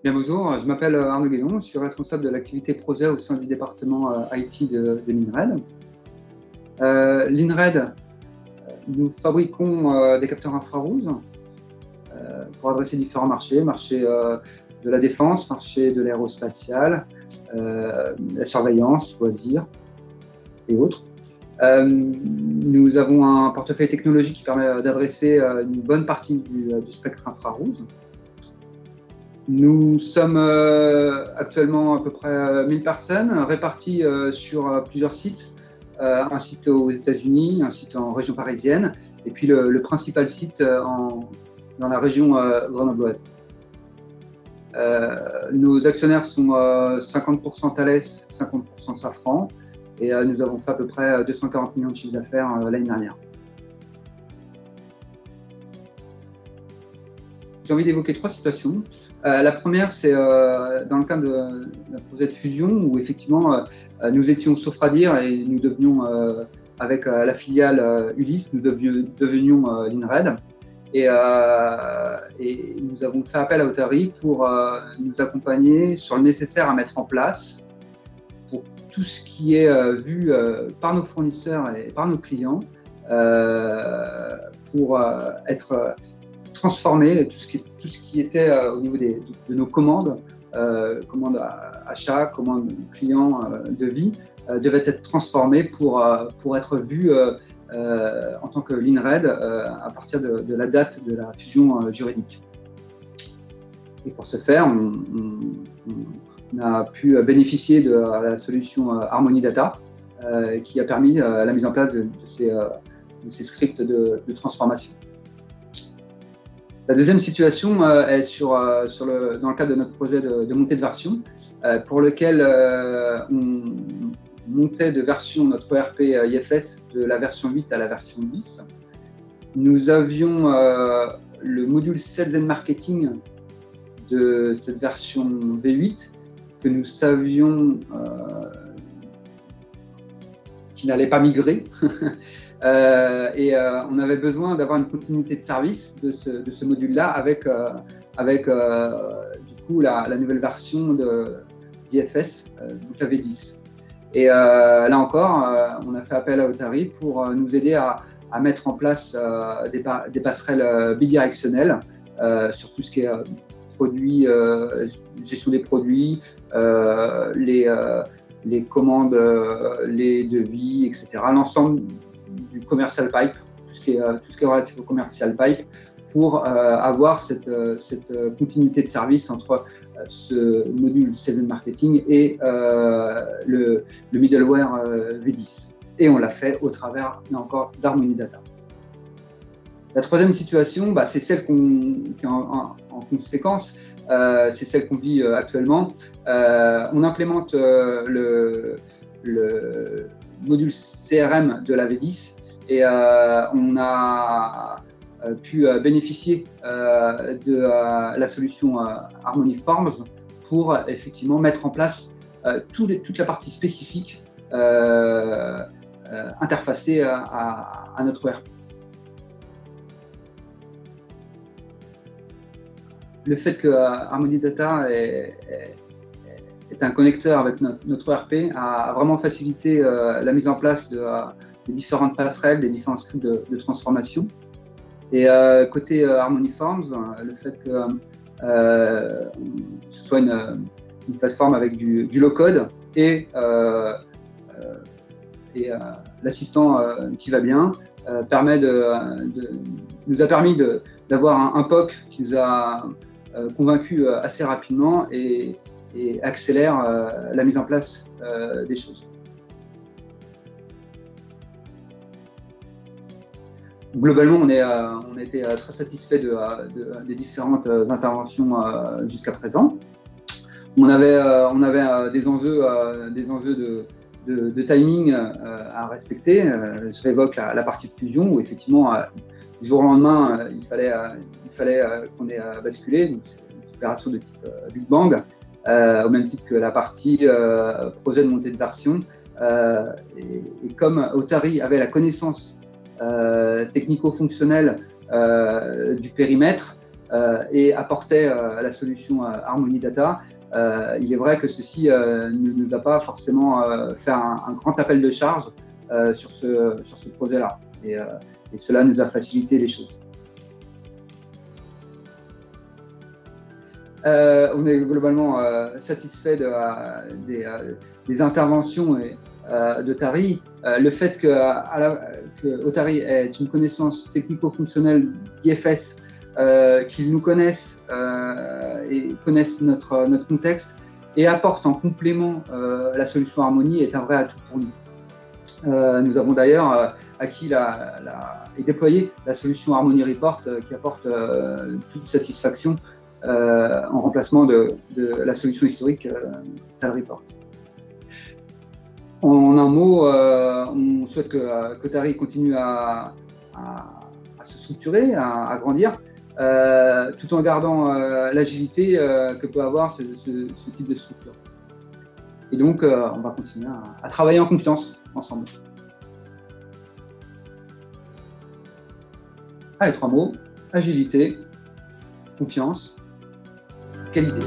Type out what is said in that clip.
Bien, bonjour, je m'appelle Arnaud Guénon, je suis responsable de l'activité projet au sein du département IT de l'INRED. L'INRED, nous fabriquons des capteurs infrarouges pour adresser différents marchés, marché de la défense, marché de l'aérospatial, la surveillance, loisirs et autres. Nous avons un portefeuille technologique qui permet d'adresser une bonne partie du spectre infrarouge. Nous sommes actuellement à peu près 1000 personnes réparties sur plusieurs sites. Un site aux États-Unis, un site en région parisienne, et puis le principal site dans la région grenobloise. Nos actionnaires sont 50% Thales, 50% Safran, et nous avons fait à peu près 240 millions de chiffre d'affaires l'année dernière. J'ai envie d'évoquer trois situations. La première, c'est dans le cadre d'un projet de fusion où effectivement nous étions Sofradir et nous devenions, avec la filiale Ulysse, nous devenions l'INRED. Et nous avons fait appel à Otari pour nous accompagner sur le nécessaire à mettre en place pour tout ce qui est vu par nos fournisseurs et par nos clients pour être transformer tout ce qui était au niveau de nos commandes, commandes achat, commandes clients, devis, devait être transformé pour être vu en tant que l'INRED à partir de la date de la fusion juridique. Et pour ce faire, on a pu bénéficier de la solution Harmony Data qui a permis la mise en place de ces scripts de transformation. La deuxième situation est dans le cadre de notre projet de montée de version, pour lequel on montait de version notre ERP IFS de la version 8 à la version 10. Nous avions le module Sales and Marketing de cette version V8 que nous savions qui n'allait pas migrer. On avait besoin d'avoir une continuité de service de ce module-là avec du coup la nouvelle version d'IFS, donc la V10. Et là encore, on a fait appel à Otari pour nous aider à mettre en place des passerelles bidirectionnelles sur tout ce qui est produits, gestion des produits, les commandes, les devis, etc. L'ensemble du commercial pipe, tout ce qui est relatif au commercial pipe, pour avoir cette continuité de service entre ce module Sales and Marketing et le middleware V10. Et on l'a fait au travers, là encore, d'Harmony Data. La troisième situation, c'est celle qui est en conséquence, c'est celle qu'on vit actuellement. On implémente le module CRM de la V10 et on a pu bénéficier de la solution Harmony Forms pour effectivement mettre en place toute la partie spécifique interfacée à notre ERP. Le fait que Harmony Data est un connecteur avec notre ERP a vraiment facilité la mise en place des différentes passerelles, des différents scripts de transformation. Et côté Harmony Forms, le fait que ce soit une plateforme avec du low-code et l'assistant qui va bien nous a permis d'avoir un POC qui nous a convaincu assez rapidement et accélère la mise en place des choses. Globalement, on a été très satisfait des différentes interventions jusqu'à présent. On avait des enjeux de timing à respecter. Je réévoque la partie de fusion où effectivement, du jour au lendemain, il fallait qu'on ait basculé. Donc, c'est une opération de type Big Bang, au même titre que la partie projet de montée de version. Et comme Otari avait la connaissance technico-fonctionnelle du périmètre, et apportait la solution Harmony Data. Il est vrai que ceci ne nous a pas forcément fait un grand appel de charge sur ce projet-là. Et cela nous a facilité les choses. On est globalement satisfait des interventions de Tari. Le fait que Otari ait une connaissance technico-fonctionnelle d'IFS, qu'ils nous connaissent et connaissent notre contexte et apportent en complément la solution Harmony est un vrai atout pour nous. Nous avons d'ailleurs acquis et déployé la solution Harmony Report qui apporte toute satisfaction en remplacement de la solution historique Style Report. En un mot, on souhaite que Tari continue à se structurer, à grandir, tout en gardant l'agilité que peut avoir ce type de structure. Et donc, on va continuer à travailler en confiance ensemble. Les 3 mots, agilité, confiance, qualité.